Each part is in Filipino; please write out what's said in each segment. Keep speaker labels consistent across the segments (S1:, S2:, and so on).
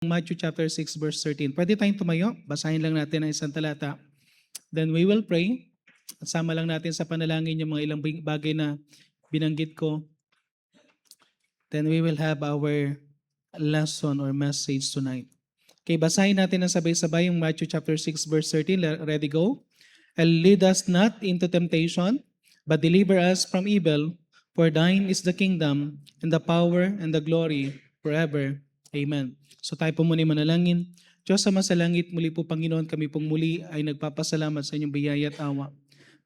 S1: Matthew chapter 6 verse 13. Pwede tayong tumayo, basahin lang natin ang isang talata. Then we will pray. At sama lang natin sa panalangin yung mga ilang bagay na binanggit ko. Then we will have our lesson or message tonight. Okay, basahin natin ang sabay-sabay yung Matthew chapter 6 verse 13. Ready, go? And lead us not into temptation, but deliver us from evil. For thine is the kingdom, and the power, and the glory, forever. Amen. So tayo po muna manalangin. Diyos sa masalangit, muli po Panginoon, kami pong muli ay nagpapasalamat sa inyong biyaya at awa.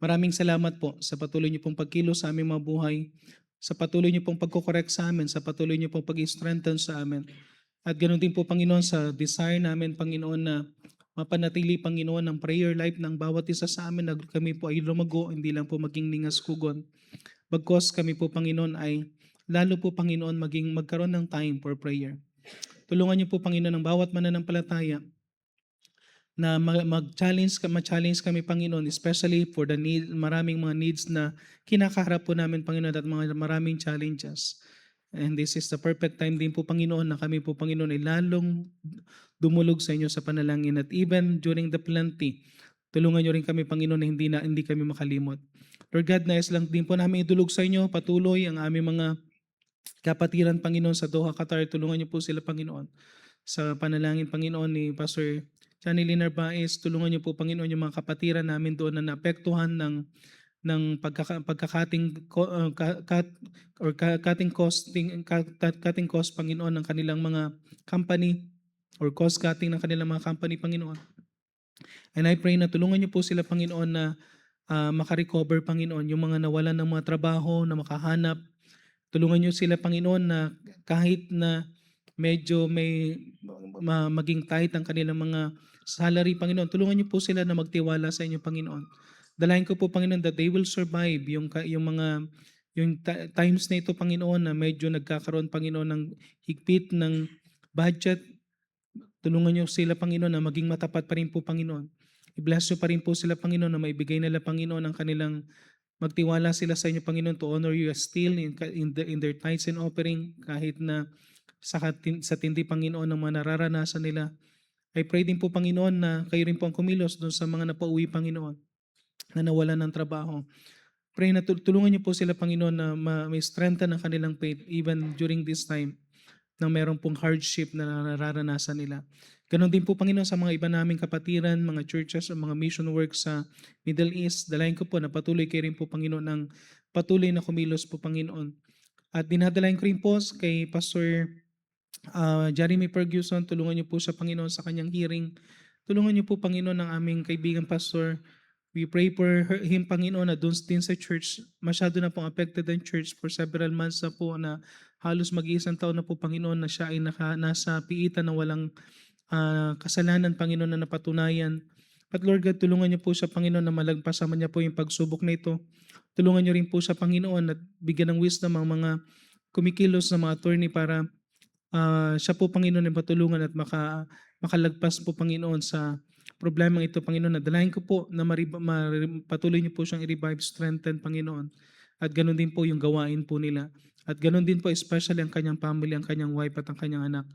S1: Maraming salamat po sa patuloy niyo pong pagkilos sa aming mga buhay, sa patuloy niyo pong pagkokorek sa amin, sa patuloy niyo pong pag-strengthen sa amin. At ganoon din po Panginoon sa desire namin Panginoon na mapanatili Panginoon ang prayer life ng bawat isa sa amin na kami po ay lumago, hindi lang po maging ningas kugon. Bagkos kami po Panginoon ay lalo po Panginoon magkaroon ng time for prayer. Tulungan niyo po Panginoon ang bawat mananampalataya na ma-challenge kami Panginoon, especially for the need, maraming mga needs na kinakaharap po namin Panginoon at mga maraming challenges. And this is the perfect time din po Panginoon na kami po Panginoon ay lalong dumulog sa inyo sa panalangin at even during the plenty, tulungan niyo rin kami Panginoon na hindi kami makalimot. Lord God, nais lang din po namin idulog sa inyo patuloy ang aming mga kapatiran Panginoon sa Doha, Qatar. Tulungan niyo po sila Panginoon sa panalangin Panginoon ni Pastor Johnny Linar Baez. Tulungan niyo po Panginoon yung mga kapatiran namin doon na naapektuhan ng cutting cost Panginoon ng kanilang mga company or cost cutting ng kanilang mga company Panginoon. And I pray na tulungan niyo po sila Panginoon na makarecover Panginoon yung mga nawalan ng mga trabaho na makahanap. Tulungan niyo sila Panginoon na kahit na medyo maging tight ang kanilang mga salary Panginoon, tulungan niyo po sila na magtiwala sa inyo Panginoon. Dalayan ko po Panginoon that they will survive yung times na ito Panginoon na medyo nagkakaroon Panginoon ng higpit ng budget. Tulungan niyo sila Panginoon na maging matapat pa rin po Panginoon. I-bless niyo pa rin po sila Panginoon na maibigay nila Panginoon ang kanilang magtiwala sila sa inyo Panginoon to honor you still in their tithes and offering kahit na sa tindi Panginoon ng mga nararanasan nila. I pray din po Panginoon na kayo rin po ang kumilos doon sa mga napauwi Panginoon na nawalan ng trabaho. Pray na tulungan niyo po sila Panginoon na may strengthen ang kanilang faith even during this time na meron pong hardship na nararanasan nila. Ganon din po Panginoon sa mga iba naming kapatiran, mga churches o mga mission work sa Middle East. Dalayan ko po na patuloy kayo rin po Panginoon ng patuloy na kumilos po Panginoon. At dinadalayan ko rin po kay Pastor Jeremy Ferguson, tulungan niyo po sa Panginoon sa kanyang hearing. Tulungan niyo po Panginoon ng aming kaibigan Pastor. We pray for him Panginoon na doon din sa church. Masyado na pong affected ang church for several months na po na halos mag-iisang taon na po Panginoon na siya ay nasa piitan na walang kasalanan Panginoon na napatunayan. At Lord God, tulungan niyo po siya Panginoon na malagpasan niya po yung pagsubok na ito. Tulungan niyo rin po siya Panginoon at bigyan ng wisdom ang mga kumikilos na mga attorney para siya po Panginoon ay patulungan at makalagpas po Panginoon sa problema ito Panginoon. Nadalahin ko po na patuloy niyo po siyang i-revive, strengthen Panginoon. At ganoon din po yung gawain po nila. At ganoon din po especially ang kanyang family, ang kanyang wife at ang kanyang anak.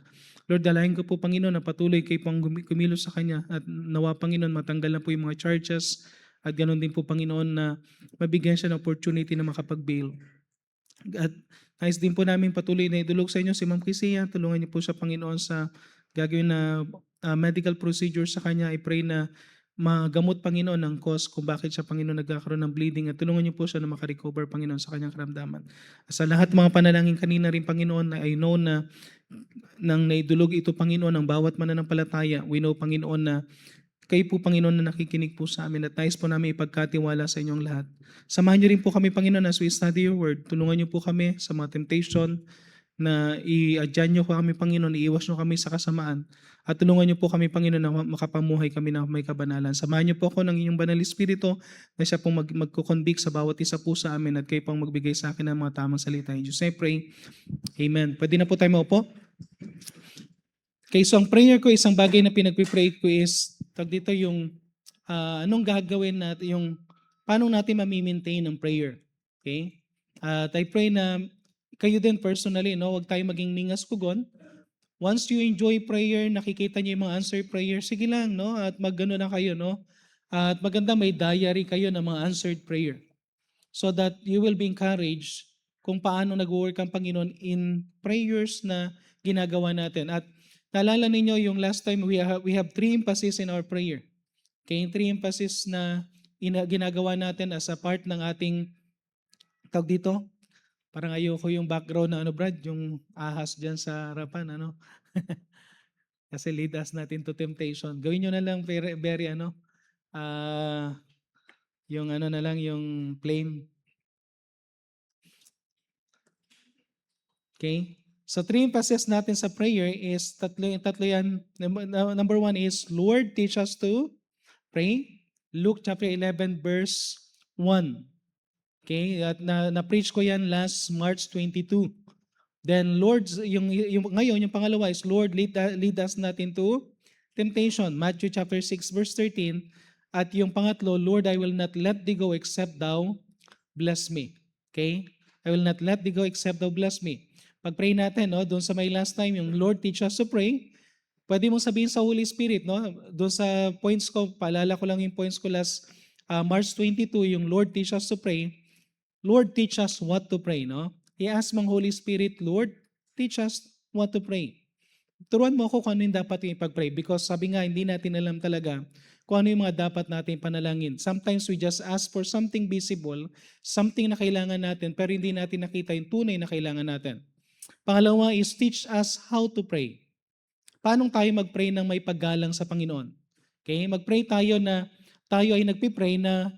S1: Lord, dalahin ko po Panginoon na patuloy kayo pong kumilos sa kanya at nawa Panginoon matanggal na po yung mga charges at ganoon din po Panginoon na mabigyan siya ng opportunity na makapag-bail. At nais din po namin patuloy na idulog sa inyo si Ma'am Kisia. Tulungan niyo po siya Panginoon sa gagawin na medical procedure sa kanya. I pray na magamot Panginoon ang cause kung bakit siya Panginoon nagkakaroon ng bleeding at tulungan niyo po siya na makarecover Panginoon sa kanyang karamdaman. Sa lahat mga panalangin kanina rin Panginoon, I know na nang naidulog ito Panginoon ng bawat mananampalataya, we know Panginoon na kayo po Panginoon na nakikinig po sa amin at nais po namin ipagkatiwala sa inyong lahat. Samahan niyo rin po kami Panginoon as we study your word. Tulungan niyo po kami sa mga temptation na i-adyan niyo po kami Panginoon, iiwas niyo kami sa kasamaan. At tulungan niyo po kami Panginoon na makapamuhay kami na may kabanalan. Samahan niyo po ako ng inyong banal Espiritu na siya pong magkukonvict sa bawat isa po sa amin at kayo pong magbigay sa akin ng mga tamang salita. In Jesus I pray. Amen. Pwede na po tayo maupo? Okay, so ang prayer ko, isang bagay na pinagpipray ko is, dito yung anong gagawin natin, paano natin mamimaintain ang prayer. Okay? At I pray na kayo din personally, no, wag tayo maging ningas kugon. Once you enjoy prayer, nakikita niyo yung mga answered prayer, sige lang, no? At magano na kayo, no? At maganda may diary kayo ng mga answered prayer so that you will be encouraged kung paano nag-work ang Panginoon in prayers na ginagawa natin. At naalala ninyo yung last time we have three emphasis in our prayer. Okay, three emphasis na ginagawa natin as a part ng ating tawag dito. Parang ayoko yung background na ano Brad, yung ahas diyan sa harapan ano. Kasi lead us natin to temptation. Gawin nyo na lang very, very ano, yung ano na lang, yung plain. Okay? So three emphasis natin sa prayer is tatlo yan. Number one is, Lord, teach us to pray. Luke chapter 11 verse 1. Okay? At na-preach ko yan last March 22. Then Lord, ngayon, yung pangalawa is, Lord, lead us natin to temptation. Matthew chapter 6 verse 13. At yung pangatlo, Lord, I will not let thee go except thou bless me. Okay? I will not let thee go except thou bless me. Pag-pray natin, no, doon sa may last time, yung Lord teach us to pray, pwede mong sabihin sa Holy Spirit, no? Doon sa points ko, paalala ko lang yung points ko last March 22, yung Lord teach us to pray. Lord teach us what to pray, no? I-ask mong Holy Spirit, Lord, teach us what to pray. Turuan mo ako kung ano yung dapat yung ipag-pray because sabi nga, hindi natin alam talaga kung ano yung mga dapat natin panalangin. Sometimes we just ask for something visible, something na kailangan natin, pero hindi natin nakita yung tunay na kailangan natin. Pangalawa is teach us how to pray. Paano tayo mag-pray ng may paggalang sa Panginoon? Okay? Mag-pray tayo na tayo ay nagpipray na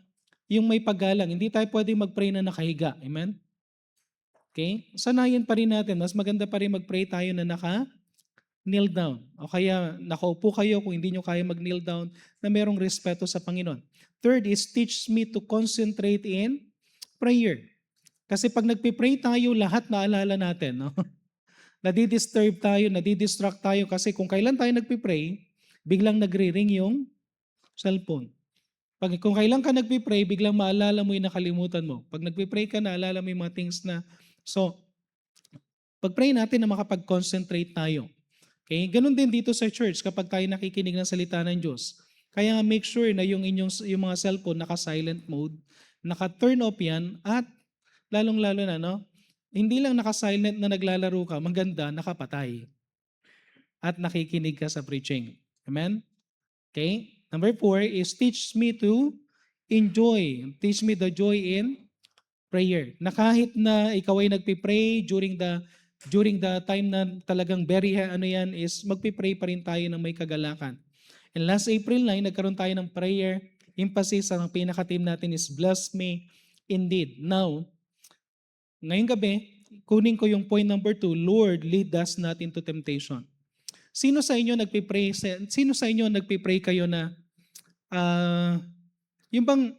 S1: yung may paggalang. Hindi tayo pwede mag-pray na nakahiga. Amen? Okay? Sanayin pa rin natin. Mas maganda pa rin mag-pray tayo na kneel down. O kaya nakaupo kayo kung hindi nyo kaya mag-kneel down na merong respeto sa Panginoon. Third is teach me to concentrate in prayer. Kasi pag nagpipray tayo, lahat naalala natin. No? Nadidisturb tayo, nadidistract tayo kasi kung kailan tayo nagpipray, biglang nagre-ring yung cellphone. Kung kailan ka nagpipray, biglang maalala mo yung nakalimutan mo. Pag nagpipray ka, naalala mo yung mga things na... So, pag-pray natin na makapag-concentrate tayo. Okay? Ganun din dito sa church kapag tayo nakikinig ng salita ng Diyos. Kaya make sure na yung mga cellphone naka-silent mode, naka-turn off yan, at lalong-lalo na, no? Hindi lang naka-silent na naglalaro ka, maganda, nakapatay. At nakikinig ka sa preaching. Amen? Okay? Number 4 is teach me to enjoy. Teach me the joy in prayer. Na kahit na ikaw ay nagpipray during the time na talagang very ano yan is magpipray pa rin tayo ng may kagalakan. And last April 9, nagkaroon tayo ng prayer. Emphasis, ang pinaka-team natin is bless me indeed. Now, ngayong gabi, kunin ko yung point number 2, Lord, lead us not into temptation. Sino sa inyo nagpipray kayo na yung bang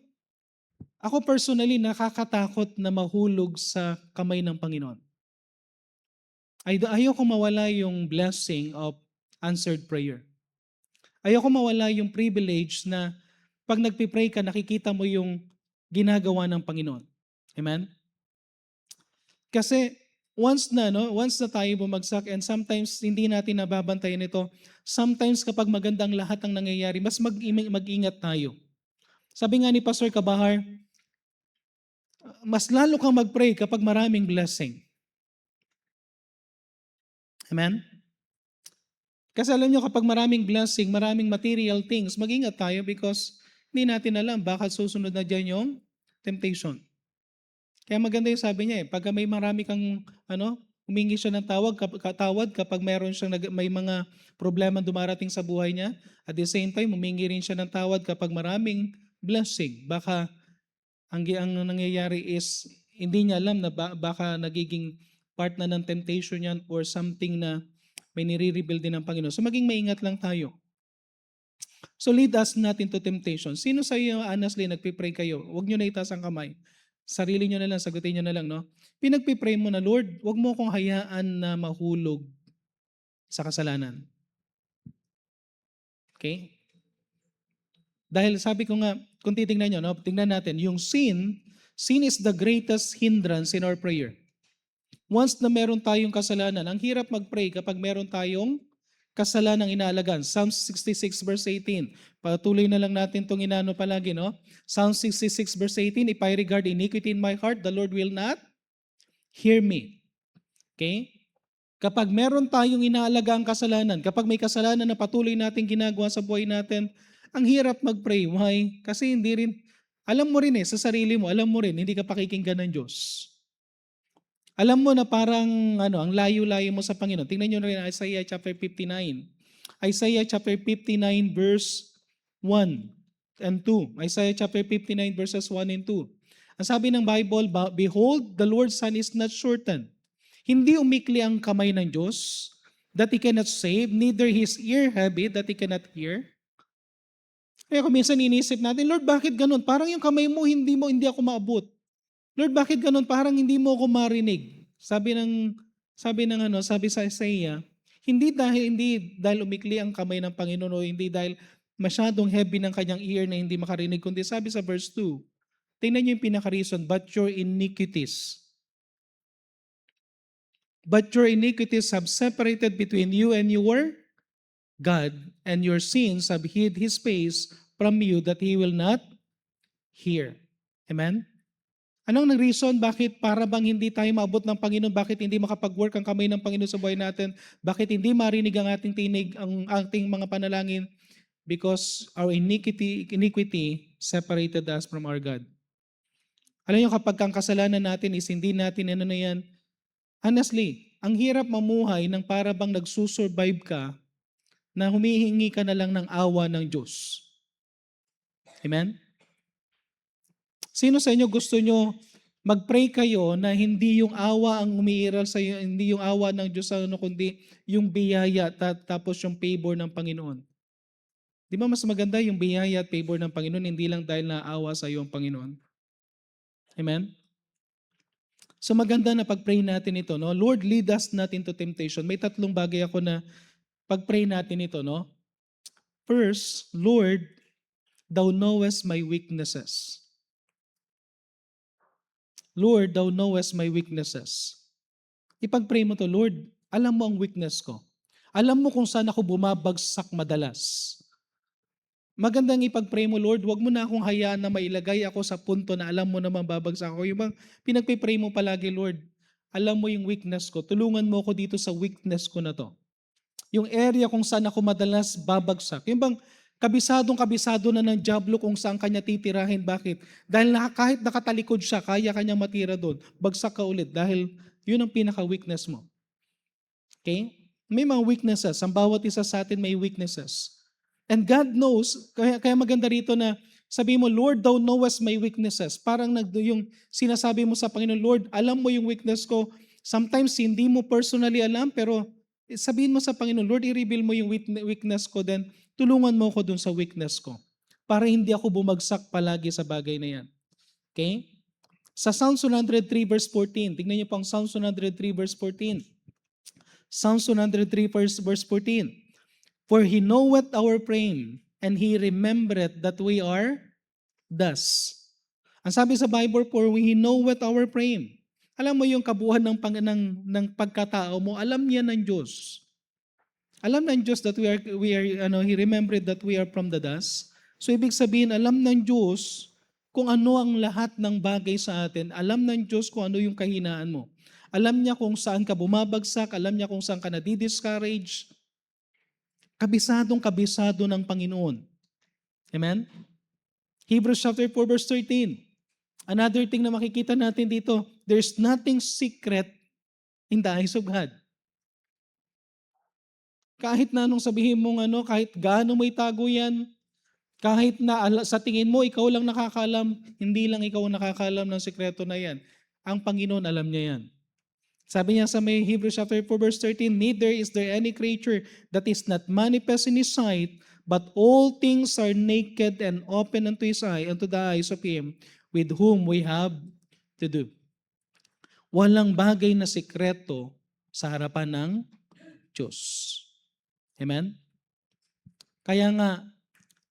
S1: ako personally nakakatakot na mahulog sa kamay ng Panginoon. Ayoko mawala yung blessing of answered prayer. Ayoko mawala yung privilege na pag nagpipray ka, nakikita mo yung ginagawa ng Panginoon. Amen? Kasi once na tayo bumagsak and sometimes hindi natin nababantayan ito, sometimes kapag magandang lahat ang nangyayari, mas mag-ingat tayo. Sabi nga ni Pastor Kabahar, mas lalo kang mag-pray kapag maraming blessing. Amen? Kasi alam nyo, kapag maraming blessing, maraming material things, mag-ingat tayo because hindi natin alam, baka susunod na dyan yung temptation. Kaya maganda yung sabi niya pag may marami kang humingi siya ng tawad kapag may mga problema dumarating sa buhay niya. At the same time, humingi rin siya ng tawad kapag maraming blessing. Baka ang nangyayari is hindi niya alam na baka nagiging part na ng temptation yan or something na may nire-reveal din ng Panginoon. So maging maingat lang tayo. So lead us not into temptation. Sino sa iyo, honestly, nagpipray kayo? Huwag nyo na itaas ang kamay. Sarili nyo na lang, sagutin nyo na lang, no? Pinagpipray mo na, Lord, huwag mo akong hayaan na mahulog sa kasalanan. Okay? Dahil sabi ko nga, kung titingnan nyo, tingnan natin, yung sin is the greatest hindrance in our prayer. Once na meron tayong kasalanan, ang hirap mag-pray kapag meron tayong kasalanang inaalagaan. Psalm 66 verse 18. Patuloy na lang natin itong inano palagi, no? Psalm 66 verse 18, if I regard iniquity in my heart, the Lord will not hear me. Okay? Kapag meron tayong inaalagaan kasalanan, kapag may kasalanan na patuloy natin ginagawa sa buhay natin, ang hirap mag-pray. Why? Kasi hindi rin, alam mo rin sa sarili mo, alam mo rin, hindi ka pakikinggan ng Diyos. Alam mo na parang ang layo-layo mo sa Panginoon. Tingnan niyo rin Isaiah chapter 59. Isaiah chapter 59 verse 1 and 2. Isaiah chapter 59 verses 1 and 2. Ang sabi ng Bible, behold, the Lord's hand is not shortened. Hindi umikli ang kamay ng Diyos that He cannot save, neither His ear heavy that He cannot hear. Kaya kung minsan inisip natin, Lord, bakit ganun? Parang yung kamay mo, hindi ako maabot. Lord, bakit ganun? Parang hindi mo ako marinig. Sabi sa Isaiah, hindi dahil umikli ang kamay ng Panginoon o hindi dahil masyadong heavy ng kanyang ear na hindi makarinig, kundi sabi sa verse 2, tingnan niyo yung pinaka-reason, but your iniquities have separated between you and your God, and your sins have hid His face from you that He will not hear. Amen? Anong reason bakit para bang hindi tayo maabot ng Panginoon? Bakit hindi makapag-work ang kamay ng Panginoon sa buhay natin? Bakit hindi marinig ang ating tinig, ang ating mga panalangin? Because our iniquity separated us from our God. Alam niyo, kapag ang kasalanan natin is hindi natin yan, honestly, ang hirap mamuhay ng para bang nagsusurvive ka na humihingi ka na lang ng awa ng Diyos. Amen? Sino sa inyo gusto nyo mag-pray kayo na hindi yung awa ang umiiral sa iyo, hindi yung awa ng Diyos kundi yung biyaya tapos yung favor ng Panginoon? Di ba mas maganda yung biyaya at favor ng Panginoon, hindi lang dahil naawa sa iyo ang Panginoon? Amen? So maganda na pag-pray natin ito, no? Lord, lead us not into temptation. May tatlong bagay ako na pag-pray natin ito, no? First, Lord, Thou knowest my weaknesses. Lord, Thou knowest my weaknesses. Ipag-pray mo to, Lord, alam mo ang weakness ko. Alam mo kung saan ako bumabagsak madalas. Magandang ipag-pray mo, Lord, wag mo na akong hayaan na mailagay ako sa punto na alam mo naman babagsak ako. Yung bang pinagpipray mo palagi, Lord, alam mo yung weakness ko. Tulungan mo ako dito sa weakness ko na to. Yung area kung saan ako madalas babagsak. Yung bang kabisado na ng diablo kung saan kanya titirahin. Bakit? Dahil kahit nakatalikod siya, kaya kanyang matira doon. Bagsak ka ulit dahil yun ang pinaka-weakness mo. Okay? May mga weaknesses. Ang bawat isa sa atin may weaknesses. And God knows, kaya maganda rito na sabi mo, Lord, Thou knowest my weaknesses. Parang yung sinasabi mo sa Panginoon, Lord, alam mo yung weakness ko. Sometimes hindi mo personally alam, pero sabihin mo sa Panginoon, Lord, i-reveal mo yung weakness ko, then tulungan mo ako dun sa weakness ko para hindi ako bumagsak palagi sa bagay na yan. Okay? Sa Psalms 103 verse 14, tingnan niyo pang Psalms 103 verse 14. Psalms 103 verse 14. For He knoweth our frame, and He remembereth that we are dust. Ang sabi sa Bible, for He knoweth our frame. Alam mo yung kabuuan ng pagkatao mo, alam niya ng Diyos. Alam ng Diyos that He remembered that we are from the dust. So ibig sabihin, alam ng Diyos kung ano ang lahat ng bagay sa atin. Alam ng Diyos kung ano yung kahinaan mo. Alam niya kung saan ka bumabagsak, alam niya kung saan ka nadidiscourage. Kabisado ng Panginoon. Amen? Hebrews chapter 4 verse 13. Another thing na makikita natin dito, there's nothing secret in the eyes of God. Kahit na anong sabihin mong kahit gaano may tago yan, kahit na sa tingin mo ikaw lang nakakaalam, hindi lang ikaw nakakaalam ng sikreto na yan. Ang Panginoon alam niya yan. Sabi niya sa may Hebrews chapter 4 verse 13, neither is there any creature that is not manifest in His sight, but all things are naked and open unto His eye, unto the eyes of Him with whom we have to do. Walang bagay na sikreto sa harapan ng Diyos. Amen? Kaya nga,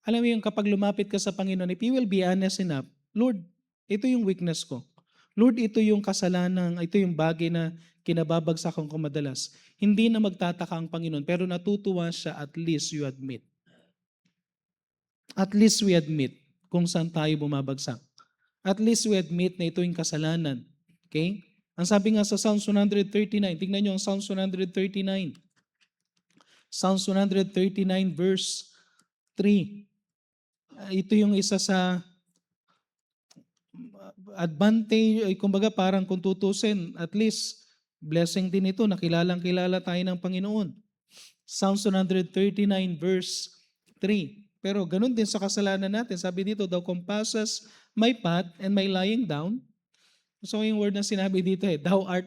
S1: alam mo yung kapag lumapit ka sa Panginoon, if you will be honest enough, Lord, ito yung weakness ko. Lord, ito yung bagay na kinababagsakan ko madalas. Hindi na magtataka ang Panginoon, pero natutuwa siya, at least you admit. At least we admit kung saan tayo bumabagsak. At least we admit na ito yung kasalanan. Okay? Ang sabi nga sa Psalms 139, tingnan nyo ang Psalms 139. Psalms 139 verse 3. Ito yung isa sa advantage, kumbaga parang kung tutusin, at least blessing din ito, nakilalang-kilala tayo ng Panginoon. Psalms 139 verse 3. Pero ganun din sa kasalanan natin. Sabi dito, thou compasses my path and my lying down. So yung word na sinabi dito thou art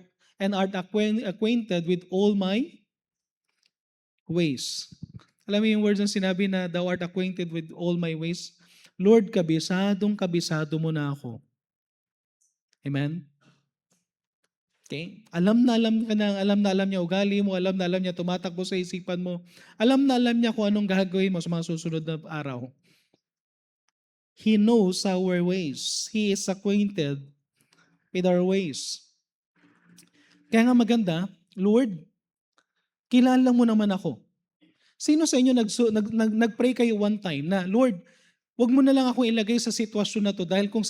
S1: acquainted with all my ways. Alam mo yung words na sinabi na thou art acquainted with all my ways? Lord, kabisado mo na ako. Amen? Okay? Alam na alam niya ugali mo, alam na alam niya tumatakbo sa isipan mo, alam na alam niya kung anong gagawin mo sa mga susunod na araw. He knows our ways. He is acquainted with our ways. Kaya nga maganda, Lord, kilala mo naman ako. Sino sa inyo nag-pray kayo one time na, Lord, wag mo na lang ako ilagay sa sitwasyon na to dahil kung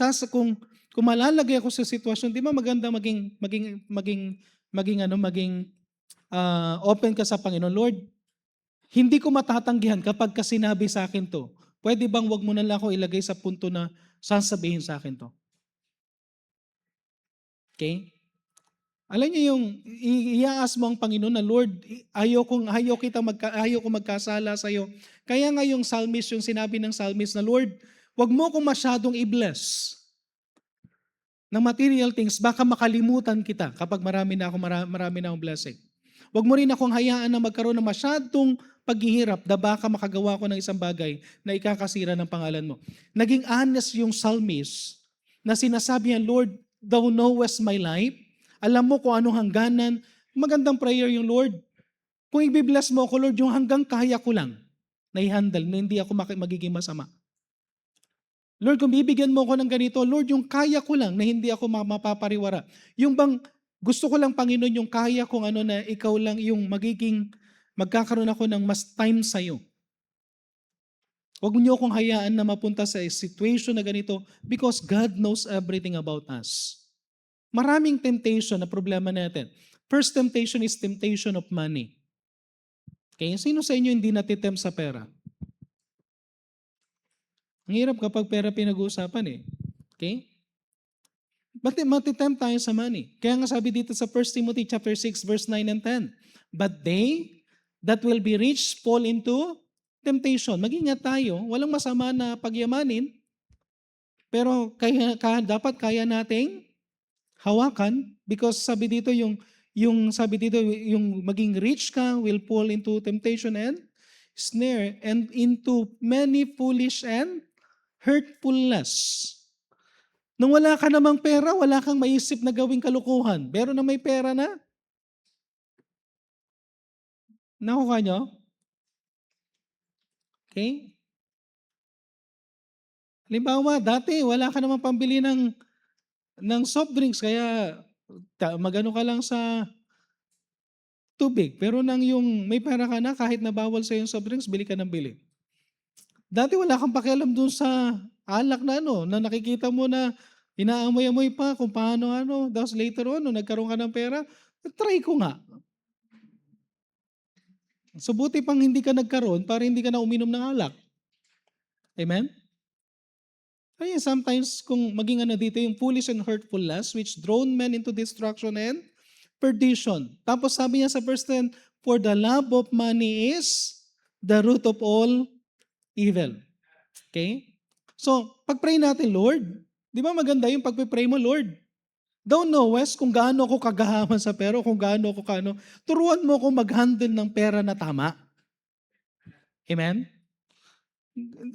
S1: malalagay ako sa sitwasyon, di ba maganda maging open ka sa Panginoon. Lord, hindi ko matatanggihan kapag sinabi sa akin to. Pwede bang wag mo na lang ako ilagay sa punto na sasabihin sa akin to? Okay? Alam niyo yung iaas mo ang Panginoon na, Lord, ayaw ko magkasala sa iyo. Kaya nga yung psalmist, yung sinabi ng psalmist na, Lord, wag mo akong masyadong i-bless ng material things, baka makalimutan kita kapag marami na akong blessing. Wag mo rin akong hayaan na magkaroon ng masyadong paghihirap na baka makagawa ko ng isang bagay na ikakasira ng pangalan mo. Naging honest yung psalmist na sinasabi niya, Lord, thou knowest my life. Alam mo kung anong hangganan. Magandang prayer yung Lord. Kung i-bless mo ako, Lord, yung hanggang kaya ko lang na i-handle, na hindi ako magiging masama. Lord, kung bibigyan mo ako ng ganito, Lord, yung kaya ko lang na hindi ako mapapariwara. Yung bang gusto ko lang, Panginoon, yung kaya kong na ikaw lang yung magkakaroon ako ng mas time sa'yo. Huwag niyo akong hayaan na mapunta sa situation na ganito because God knows everything about us. Maraming temptation na problema natin. First temptation is temptation of money. Okay? Sino sa inyo hindi natitempt sa pera? Ang hirap kapag pera pinag-uusapan eh. Okay? Matitempt tayo sa money. Kaya nga sabi dito sa 1 Timothy chapter 6 verse 9 and 10, but they that will be rich fall into temptation. Mag-ingat tayo. Walang masama na pagyamanin, pero dapat kaya nating hawakan because sabi dito yung maging rich ka will fall into temptation and snare and into many foolish and hurtful lusts. Nung wala ka namang pera, wala kang maisip na gawing kalukuhan. Pero na may pera na, nakuha nyo? Okay? Halimbawa, dati wala ka namang pambili ng soft drinks, kaya magano ka lang sa tubig. Pero nang yung may pera ka na, kahit na bawal sa yung soft drinks, bili ka ng bili. Dati wala kang pakialam dun sa alak na na nakikita mo na inaamoy-amoy pa kung paano tapos later on, nagkaroon ka ng pera, try ko nga. So buti pang hindi ka nagkaroon para hindi ka na uminom ng alak. Amen? Kaya sometimes kung maging dito yung foolish and hurtful lust which drawn men into destruction and perdition. Tapos sabi niya sa verse 10, for the love of money is the root of all evil. Okay? So, pag-pray natin, Lord, di ba maganda yung pag-pray mo, Lord, thou knowest kung gaano ako kagahaman sa pera, kung gaano ako turuan mo ako mag-handle ng pera na tama. Amen?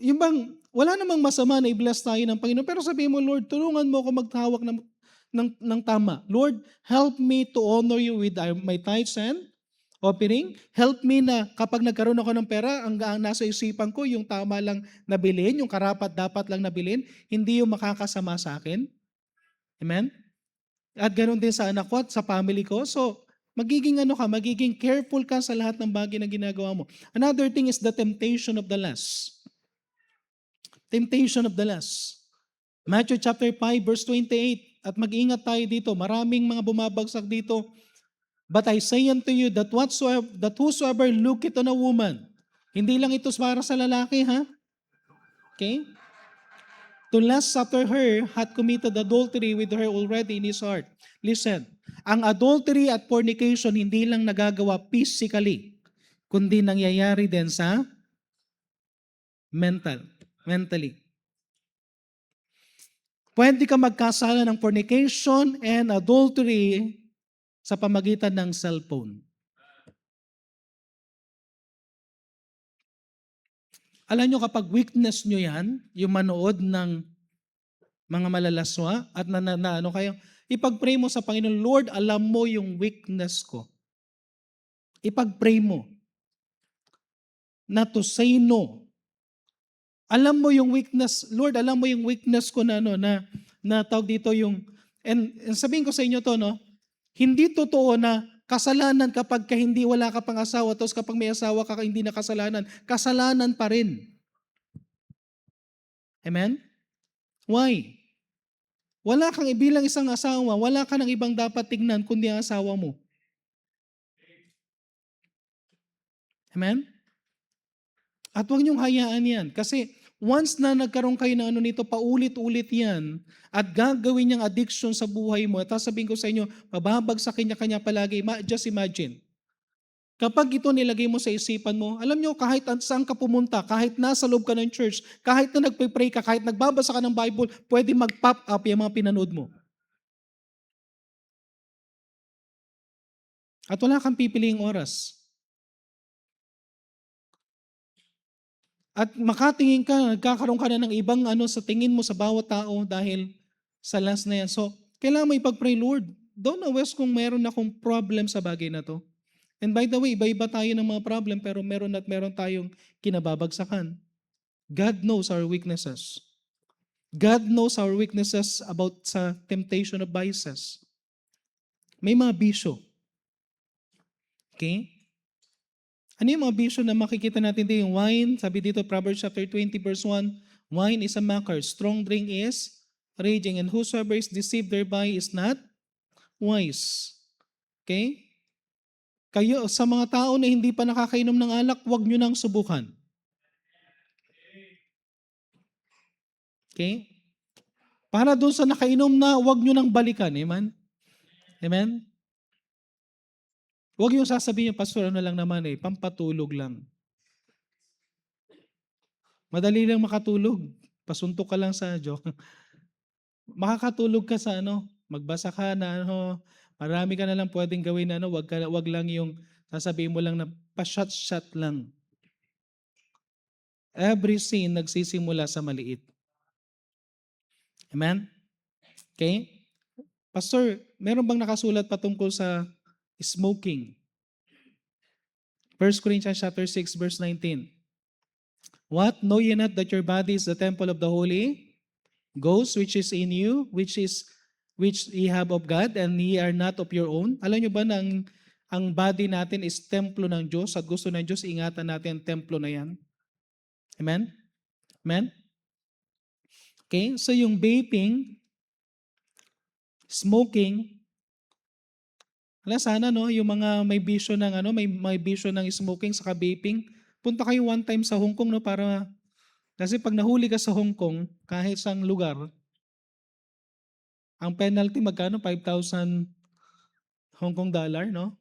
S1: Yung bang, wala namang masama na i-bless tayo ng Panginoon, pero sabihin mo, Lord, tulungan mo ako maghawak ng tama. Lord, help me to honor you with my tithes and offering. Help me na kapag nagkaroon ako ng pera, ang nasa isipan ko, yung tama lang nabilin, yung karapat dapat lang nabilin, hindi yung makakasama sa akin. Amen? At gano'n din sa anak ko at sa family ko. So, magiging careful ka sa lahat ng bagay na ginagawa mo. Another thing is the temptation of the lust. Temptation of the lust. Matthew chapter 5 verse 28. At mag-ingat tayo dito. Maraming mga bumabagsak dito. But I say unto you that whosoever looketh on a woman, hindi lang ito para sa lalaki, ha? Okay? To lust after her hath committed adultery with her already in his heart. Listen, ang adultery at fornication hindi lang nagagawa physically, kundi nangyayari din sa mentally. Pwede ka magkasala ng fornication and adultery sa pamagitan ng cellphone. Alam nyo, kapag weakness nyo yan, yung manood ng mga malalaswa at ano kayo, ipag-pray mo sa Panginoon, Lord, alam mo yung weakness ko. Ipag-pray mo na to say no. Alam mo yung weakness, Lord, alam mo yung weakness ko na tawag dito yung, and sabihin ko sa inyo to, no, hindi totoo na kasalanan kapag hindi wala ka pang asawa, tapos kapag may asawa ka hindi na kasalanan, kasalanan pa rin. Amen? Why? Wala kang ibilang isang asawa, wala ka ng ibang dapat tignan kundi ang asawa mo. Amen? At huwag niyong hayaan yan. Kasi once na nagkaroon kayo ng nito, paulit-ulit yan, at gagawin niyang addiction sa buhay mo, at sasabihin ko sa inyo, mababagsakin niya kanya palagi. Just imagine. Kapag ito nilagay mo sa isipan mo, alam niyo, kahit saan ka pumunta, kahit nasa loob ka ng church, kahit na nagpe-pray ka, kahit nagbabasa ka ng Bible, pwede mag-pop up yung mga pinanood mo. At wala kang pipiliing oras. At makatingin ka, nagkakaroon ka na ng ibang sa tingin mo sa bawat tao dahil sa last na yan. So, kailangan mo ipag-pray, Lord, don't always kung meron akong problem sa bagay na to. And by the way, iba-iba tayo ng mga problem pero meron tayong kinababagsakan. God knows our weaknesses. God knows our weaknesses about sa temptation of vices. May mga bisyo. Okay? Ano yung mga bisyo na makikita natin dito? Yung wine, sabi dito, Proverbs chapter 20 verse 1, wine is a mocker, strong drink is raging, and whosoever is deceived thereby is not wise. Okay? Kayo, sa mga tao na hindi pa nakakainom ng alak, huwag nyo nang subukan. Okay? Para doon sa nakainom na, huwag nyo nang balikan. Amen? Amen? Huwag yung sasabihin, Pastor, ano lang naman pampatulog lang. Madali lang makatulog. Pasuntok ka lang sa joke. Makakatulog ka sa magbasa ka na marami ka na lang pwedeng gawin na wag lang yung sasabihin mo lang na pa-shot lang. Every sin nagsisimula sa maliit. Amen? Okay? Pastor, meron bang nakasulat patungkol sa smoking? 1 Corinthians chapter 6 verse 19. What? Know ye not that your body is the temple of the Holy Ghost which is in you, which ye have of God, and ye are not of your own? Alam nyo ba na ang body natin is templo ng Diyos at gusto ng Diyos ingatan natin ang templo na yan? Amen? Amen? Okay, so yung vaping, smoking, sana yung mga may bisyo ng may bisyo ng smoking sa vaping, punta kayo one time sa Hong Kong para kasi pag nahuli ka sa Hong Kong, kahit sang lugar, ang penalty magkano? 5,000 Hong Kong dollar, no?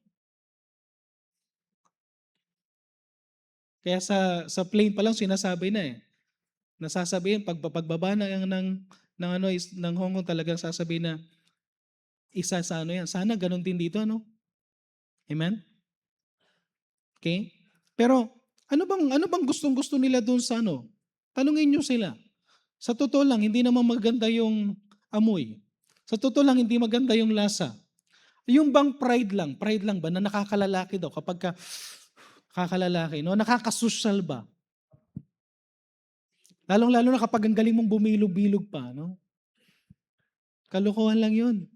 S1: Kaya sa plane pa lang sinasabi na nasasabihin pagbaba ng Hong Kong talagang sasabihin na isa sa yan. Sana ganun din dito, Amen? Okay? Pero ano bang gustong-gusto nila doon sa Tanungin niyo sila. Sa totoo lang, hindi naman maganda yung amoy. Sa totoo lang, hindi maganda yung lasa. Yung bang pride lang ba na nakakalalaki daw kapag kakalalaki, nakakasosyal ba? Lalong-lalo na kapag ang galing mong bumilog-bilog pa, Kalokohan lang yun.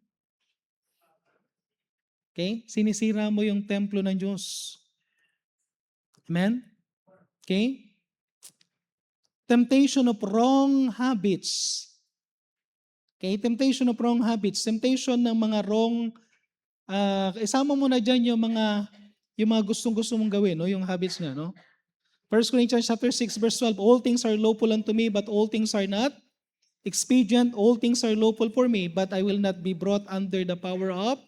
S1: Okay? Sinisira mo yung templo ng Diyos. Amen? Okay? Temptation of wrong habits. Okay? Temptation of wrong habits. Temptation ng mga wrong, isama mo na dyan yung mga gustong-gusto mong gawin, no? Yung habits nga, no? 1 Corinthians chapter 6 verse 12, all things are lawful unto me, but all things are not expedient. All things are lawful for me, but I will not be brought under the power of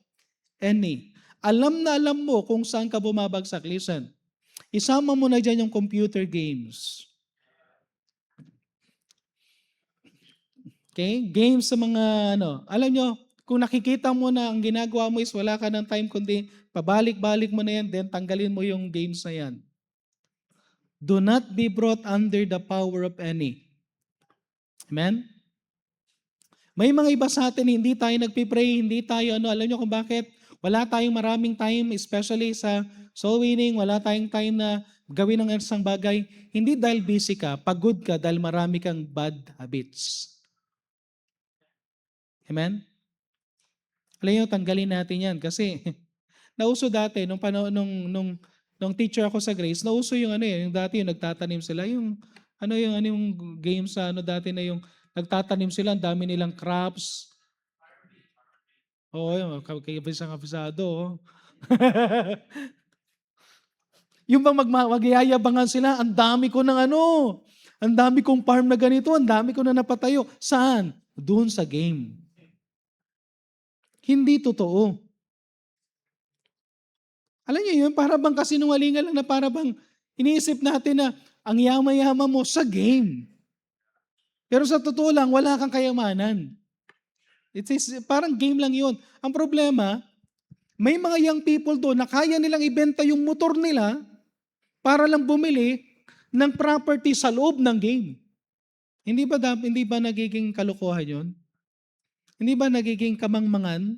S1: any. Alam na alam mo kung saan ka bumabagsak. Listen, isama mo na dyan yung computer games. Okay? Games sa mga alam nyo, kung nakikita mo na ang ginagawa mo is wala ka ng time kundi pabalik-balik mo na yan, then tanggalin mo yung games na yan. Do not be brought under the power of any. Amen? May mga iba sa atin, hindi tayo nagpipray, hindi tayo alam nyo kung bakit? Wala tayong maraming time, especially sa soul winning, wala tayong time na gawin ng isang bagay. Hindi dahil busy ka, pagod ka dahil marami kang bad habits. Amen? Alam nyo, tanggalin natin yan kasi nauso dati, nung panahon, nung teacher ako sa Grace, nauso yung yung dati yung nagtatanim sila, yung yung game sa dati na yung nagtatanim sila, ang dami nilang crops. Oo, yung kabisang-kabisado. Oh. Yung bang magyayabangan sila, ang dami ko ng ang dami kong farm na ganito, ang dami ko na napatayo. Saan? Doon sa game. Hindi totoo. Alam niyo yun, para bang kasinungalingan lang na para bang iniisip natin na ang yama-yama mo sa game. Pero sa totoo lang, wala kang kayamanan. Parang game lang yun. Ang problema, may mga young people doon na kaya nilang ibenta yung motor nila para lang bumili ng property sa loob ng game. Hindi ba nagiging kalokohan yun? Hindi ba nagiging kamangmangan?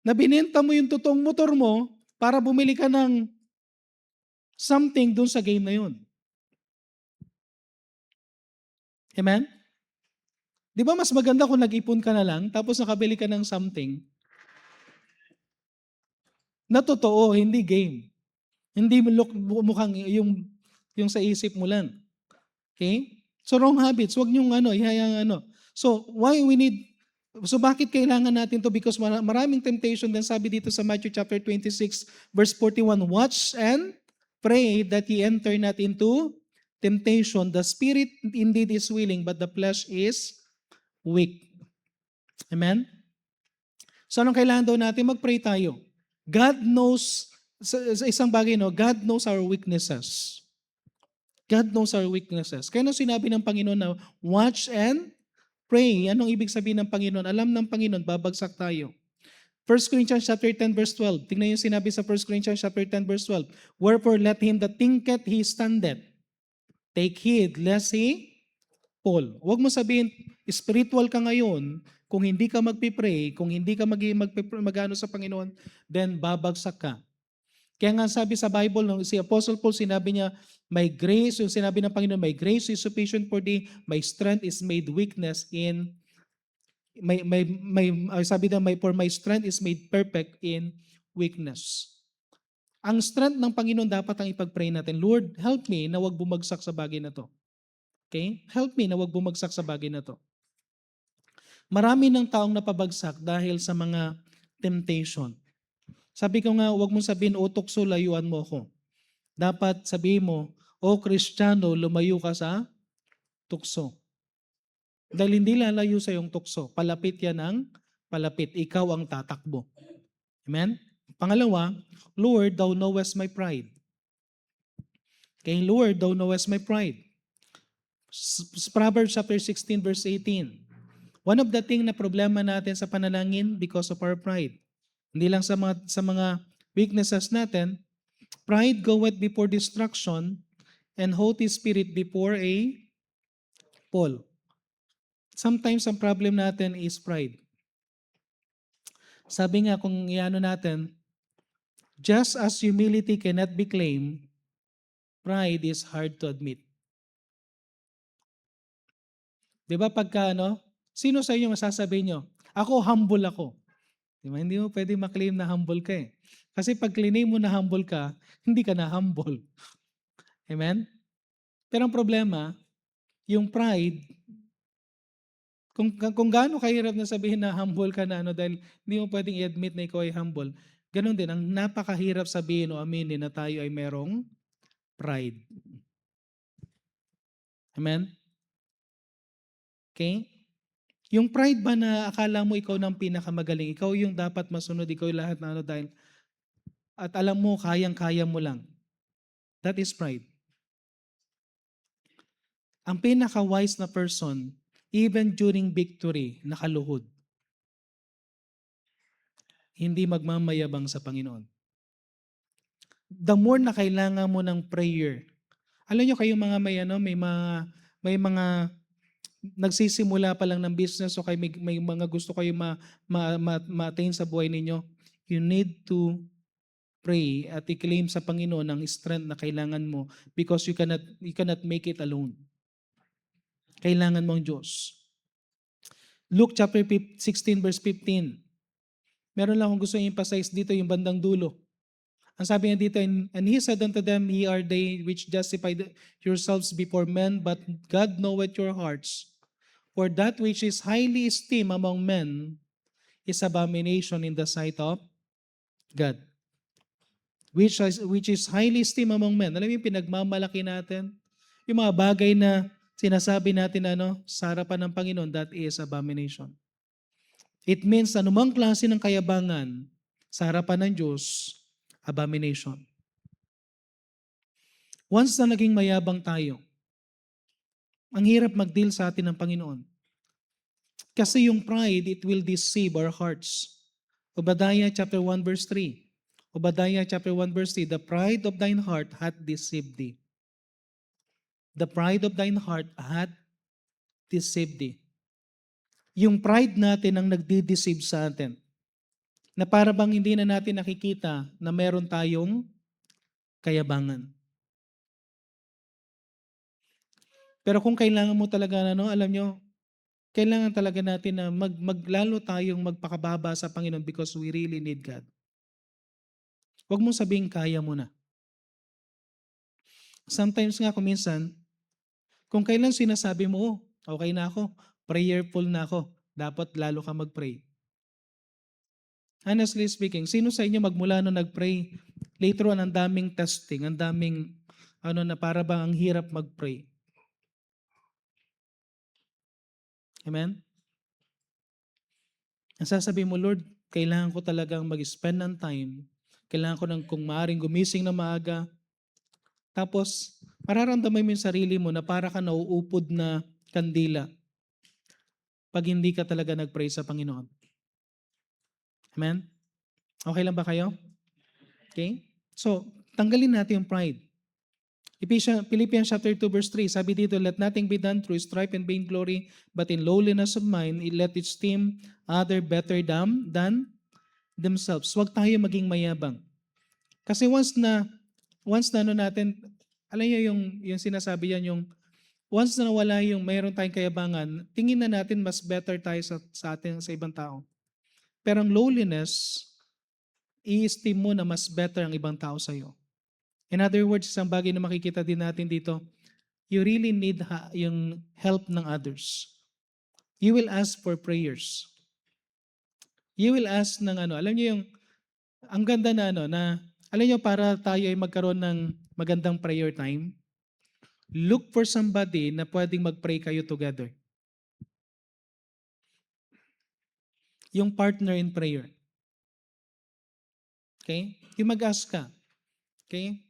S1: Na binenta mo yung totoong motor mo para bumili ka ng something doon sa game na yun. Amen? Di ba mas maganda kung nag-ipon ka na lang tapos nakabili ka ng something na totoo, hindi game. Hindi mukhang yung sa isip mo lang. Okay? So wrong habits, wag niyong ihayang So bakit kailangan natin to? Because maraming temptation din, sabi dito sa Matthew chapter 26 verse 41, watch and pray that ye enter not into temptation. The spirit indeed is willing, but the flesh is weak. Amen? So anong kailangan daw natin? Mag-pray tayo. God knows, sa isang bagay, God knows our weaknesses. God knows our weaknesses. Kaya nung sinabi ng Panginoon na watch and pray, anong ibig sabihin ng Panginoon? Alam ng Panginoon, babagsak tayo. 1 Corinthians chapter 10 verse 12. Tingnan yung sinabi sa 1 Corinthians chapter 10 verse 12. Wherefore let him that thinketh he standeth take heed lest he fall. Huwag mo sabihin, spiritual ka ngayon, kung hindi ka magpipray, kung hindi ka magano sa Panginoon, then babagsak ka. Kaya nga sabi sa Bible, si Apostle Paul, sinabi niya, my grace, yung sinabi ng Panginoon, my grace is sufficient for thee, my strength is made weakness in, sabi na, for my strength is made perfect in weakness. Ang strength ng Panginoon dapat ang ipag-pray natin, Lord, help me na wag bumagsak sa bagay na to. Okay? Help me na wag bumagsak sa bagay na to. Marami ng taong napabagsak dahil sa mga temptation. Sabi ko nga, huwag mong sabihin, o tukso, layuan mo ako. Dapat sabihin mo, o Kristiyano, lumayo ka sa tukso. Dahil hindi lalayo sa iyong tukso. Palapit yan ang palapit. Ikaw ang tatakbo. Amen? Pangalawa, Lord, thou knowest my pride. Okay, Lord, thou knowest my pride. Proverbs chapter 16 verse 18. One of the thing na problema natin sa panalangin because of our pride. Hindi lang sa mga weaknesses natin, pride goeth before destruction and haughty spirit before a fall. Sometimes ang problem natin is pride. Sabi nga kung iano natin, just as humility cannot be claimed, pride is hard to admit. Di ba pagka sino sa inyo masasabi nyo, ako humble ako. Di ba? Hindi mo pwede maklaim na humble ka eh. Kasi pag claim mo na humble ka, hindi ka na humble. Amen? Pero ang problema, yung pride, kung gaano kahirap na sabihin na humble ka na ano dahil hindi mo pwedeng i-admit na ikaw ay humble, ganun din, ang napakahirap sabihin o aminin na tayo ay merong pride. Amen? Okay? Yung pride ba na akala mo ikaw ng pinakamagaling, ikaw yung dapat masunod, ikaw yung lahat na ano dahil, at alam mo, kayang-kaya mo lang. That is pride. Ang pinaka-wise na person, even during victory, nakaluhod. Hindi magmamayabang sa Panginoon. The more na kailangan mo ng prayer. Alam nyo kayong mga may mga nagsisimula pa lang ng business o kay may mga gusto kayo ma-attain sa buhay ninyo. You need to pray at i-claim sa Panginoon ang strength na kailangan mo because you cannot make it alone. Kailangan mo ang Diyos. Luke chapter 16 verse 15. Meron lang akong gusto i-emphasize dito yung bandang dulo. Ang sabi niya dito, and he said unto them, ye are they which justify yourselves before men, but God knoweth your hearts. For that which is highly esteemed among men is abomination in the sight of God. Which is highly esteemed among men. Alam mo yung pinagmamalaki natin? Yung mga bagay na sinasabi natin sa harapan ng Panginoon, that is abomination. It means anumang klase ng kayabangan sa harapan ng Diyos, abomination. Once na naging mayabang tayo, ang hirap mag-deal sa atin ng Panginoon. Kasi yung pride, it will deceive our hearts. Obadiah chapter 1 verse 3. Obadiah chapter 1 verse 3, the pride of thine heart hath deceived thee. The pride of thine heart hath deceived thee. Yung pride natin ang nagdi-deceive sa atin. Na para bang hindi na natin nakikita na meron tayong kayabangan. Pero kung kailangan mo talaga, alam nyo, kailangan talaga natin na maglalo tayong magpakababa sa Panginoon because we really need God. Huwag mong sabihin kaya mo na. Sometimes nga kuminsan, kung kailan sinasabi mo, oh, okay na ako, prayerful na ako, dapat lalo ka mag-pray. Honestly speaking, sino sa inyo magmula nung nag-pray, later on ang daming testing, ang daming na para bang ang hirap mag-pray. Amen? Ang sasabihin mo, Lord, kailangan ko talagang mag-spend ng time. Kailangan ko kung maaaring gumising na maaga. Tapos, mararamdaman mo yung sarili mo na para ka nauupod na kandila pag hindi ka talaga nag-pray sa Panginoon. Amen? Okay lang ba kayo? Okay? So, tanggalin natin yung pride. Philippians chapter 2 verse 3, sabi dito, let nothing be done through strife and vainglory, but in lowliness of mind, let it esteem other better than themselves. Huwag tayo maging mayabang. Kasi once na natin, alam niyo yung sinasabi yan, yung once na nawala yung mayroon tayong kayabangan, tingin na natin mas better tayo sa atin, sa ibang tao. Pero ang lowliness, i-esteem mo na mas better ang ibang tao sa iyo. In other words, isang bagay na makikita din natin dito, you really need yung help ng others. You will ask for prayers. You will ask ng alam niyo yung, ang ganda na alam niyo para tayo ay magkaroon ng magandang prayer time, look for somebody na pwedeng mag-pray kayo together. Yung partner in prayer. Okay? Yung mag-ask ka. Okay?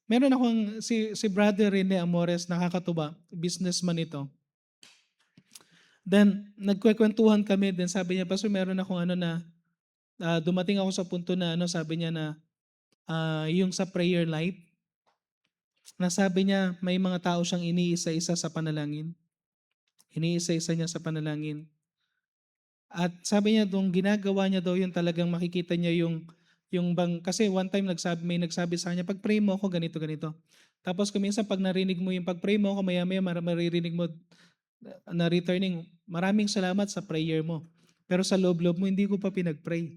S1: Meron akong, si Brother Rene Amores, nakakatuwa, businessman ito. Then, nagkwekwentuhan kami, then sabi niya, Pastor, meron akong dumating ako sa punto na sabi niya na, yung sa prayer life, na sabi niya, may mga tao siyang iniisa-isa sa panalangin. Iniisa-isa niya sa panalangin. At sabi niya, doon ginagawa niya daw yun, talagang makikita niya kasi one time may nagsabi sa kanya, pag pray mo ako, ganito, ganito. Tapos kuminsan pag narinig mo yung pag pray mo ako, maya-maya maririnig mo na returning, maraming salamat sa prayer mo. Pero sa loob-loob mo, hindi ko pa pinag-pray.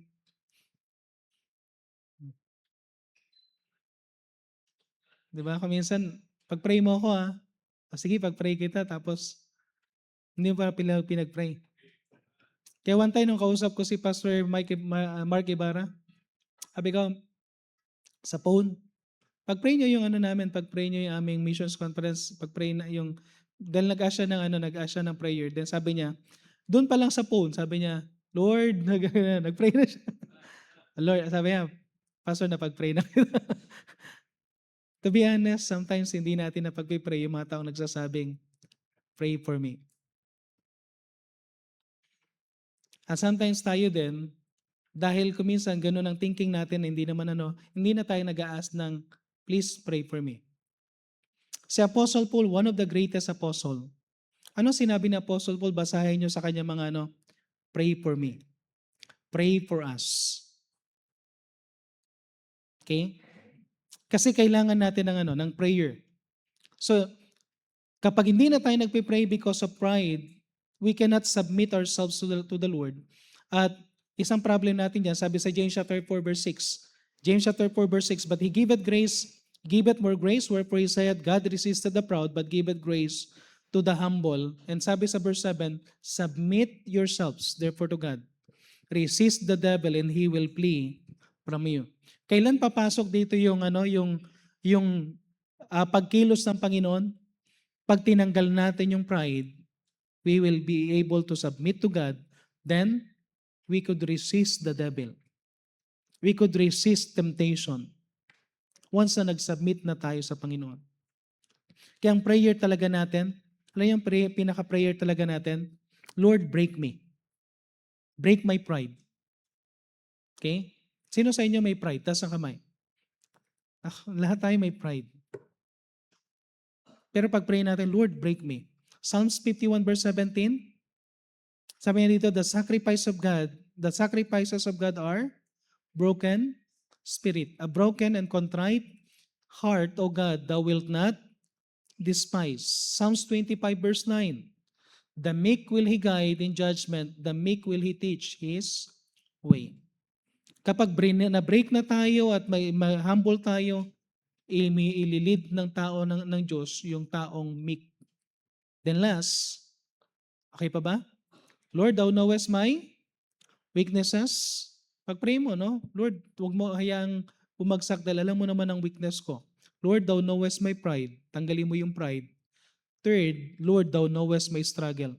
S1: 'Di ba? Kung minsan, pag-pray mo ako sige pag-pray kita tapos hindi mo pa pinag-pray. Kaya one time nung kausap ko si Pastor Mark Ibarra, sabi ko sa phone, pag-pray niyo yung ano namin, pag-pray niyo yung aming missions conference, pag-pray na yung dahil nag-ask siya ng nag-ask siya ng prayer. Then sabi niya, doon pa lang sa phone, sabi niya, Lord, nag-pray na siya. Lord, sabi niya, Pastor, napag-pray na kita. To be honest, sometimes hindi natin napag-pray yung mga taong nagsasabing, pray for me. At sometimes tayo din, dahil kuminsan ganun ang thinking natin, hindi naman hindi na tayo nag-ask ng, please pray for me. Si Apostle Paul, one of the greatest apostle. Ano sinabi ni Apostle Paul? Basahin nyo sa kanya mga pray for me. Pray for us. Okay? Kasi kailangan natin ng prayer. So, kapag hindi na tayo nagpe-pray because of pride, we cannot submit ourselves to the Lord. At isang problem natin dyan, sabi sa James chapter 4 verse 6. James chapter 4 verse 6, but He giveth more grace, wherefore He saith, God resisted the proud, but giveth grace to the humble. And sabi sa verse 7, submit yourselves therefore to God. Resist the devil and he will flee from you. Kailan papasok dito yung pagkilos ng Panginoon? Pag tinanggal natin yung pride, we will be able to submit to God. Then we could resist the devil. We could resist temptation. Once na nag-submit na tayo sa Panginoon. Kaya ang prayer talaga natin, alam yung pinaka-prayer talaga natin, Lord, break me. Break my pride. Okay? Sino sa inyo may pride? Taas ang kamay. Lahat tayo may pride. Pero pag pray natin, Lord, break me. Psalms 51 verse 17, sabi niya dito, the sacrifices of God are broken spirit. A broken and contrite heart, O God, thou wilt not despise. Psalms 25 verse 9, the meek will He guide in judgment, the meek will He teach His way. Kapag na-break na tayo at may humble tayo, ililid ng tao ng Diyos yung taong meek. Then last, okay pa ba? Lord, thou knowest my weaknesses. Pag-pray mo, Lord, huwag mo hayaang bumagsak dahil alam mo naman ang weakness ko. Lord, thou knowest my pride. Tanggalin mo yung pride. Third, Lord, thou knowest my struggle.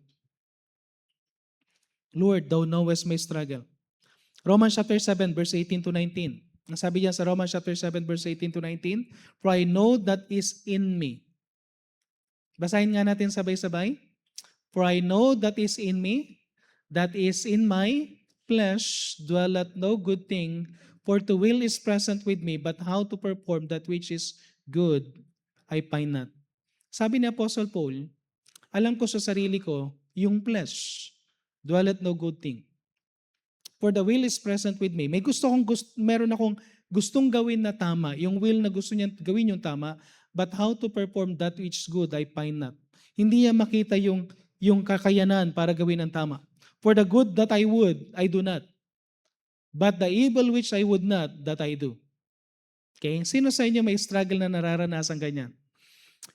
S1: Lord, thou knowest my struggle. Romans chapter 7, verse 18 to 19. Nasabi niya sa Romans chapter 7, verse 18 to 19, for I know that is in me. Basahin nga natin sabay-sabay. For I know that is in me, that is in my flesh, dwelleth no good thing, for the will is present with me, but how to perform that which is good, I find not. Sabi ni Apostle Paul, alam ko sa sarili ko, yung flesh, dwelleth no good thing. For the will is present with me. Meron akong gustong gawin na tama, yung will na gusto niya gawin yung tama, but how to perform that which is good, I find not. Hindi niya makita yung kakayanan para gawin ang tama. For the good that I would, I do not. But the evil which I would not, that I do. Okay? Sino sa inyo may struggle na nararanasan ganyan?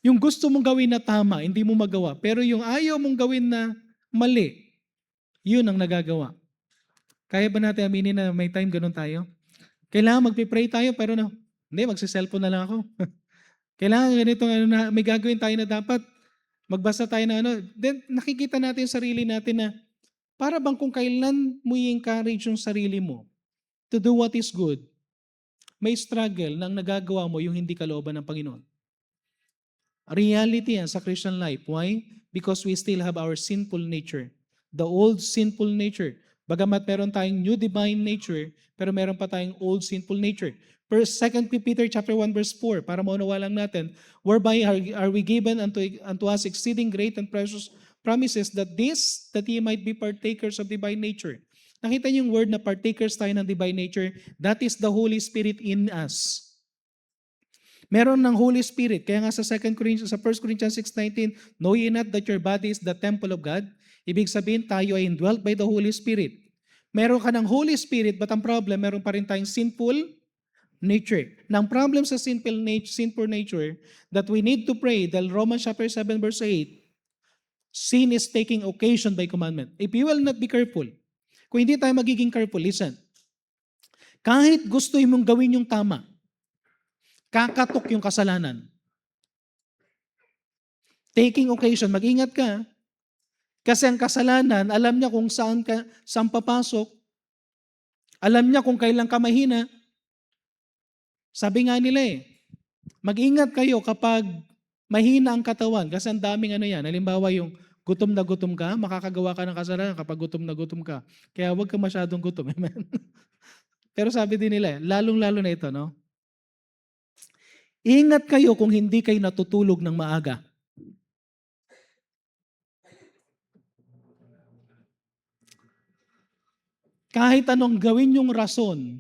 S1: Yung gusto mong gawin na tama, hindi mo magawa. Pero yung ayaw mong gawin na mali, yun ang nagagawa. Kaya ba natin aminin na may time ganun tayo? Kailangan magpipray tayo, pero hindi, magsiselfone na lang ako. Kailangan ganito, may gagawin tayo na dapat. Magbasa tayo na then nakikita natin sarili natin na para bang kung kailan mo i-encourage yung sarili mo to do what is good, may struggle nang nagagawa mo yung hindi kalooban ng Panginoon. Reality yan sa Christian life. Why? Because we still have our sinful nature. The old sinful nature. Bagamat meron tayong new divine nature, pero meron pa tayong old sinful nature. 2 Peter chapter 1 verse 4, para maunawa lang natin, whereby are we given unto us exceeding great and precious promises that ye might be partakers of divine nature. Nakita niyo yung word na partakers tayo ng divine nature? That is the Holy Spirit in us. Meron ng Holy Spirit. Kaya nga sa 1 Corinthians 6:19, know ye not that your body is the temple of God? Ibig sabihin, tayo ay indwelt by the Holy Spirit. Meron ka ng Holy Spirit, but ang problem, meron pa rin tayong sinful nature. Ng problem sa sinful nature that we need to pray, dahil Romans chapter 7 verse 8, sin is taking occasion by commandment. If you will not be careful, kung hindi tayo magiging careful, listen, kahit gusto mong gawin yung tama, kakatok yung kasalanan. Taking occasion, mag-ingat ka. Kasi ang kasalanan, alam niya kung saan papasok, alam niya kung kailan ka mahina. Sabi nga nila mag-ingat kayo kapag mahina ang katawan kasi ang daming yan. Halimbawa yung gutom na gutom ka, makakagawa ka ng kasalanan kapag gutom na gutom ka. Kaya huwag ka masyadong gutom. Amen? Pero sabi din nila, lalong-lalo na ito, no? Ingat kayo kung hindi kayo natutulog ng maaga. Kahit anong gawin yung rason,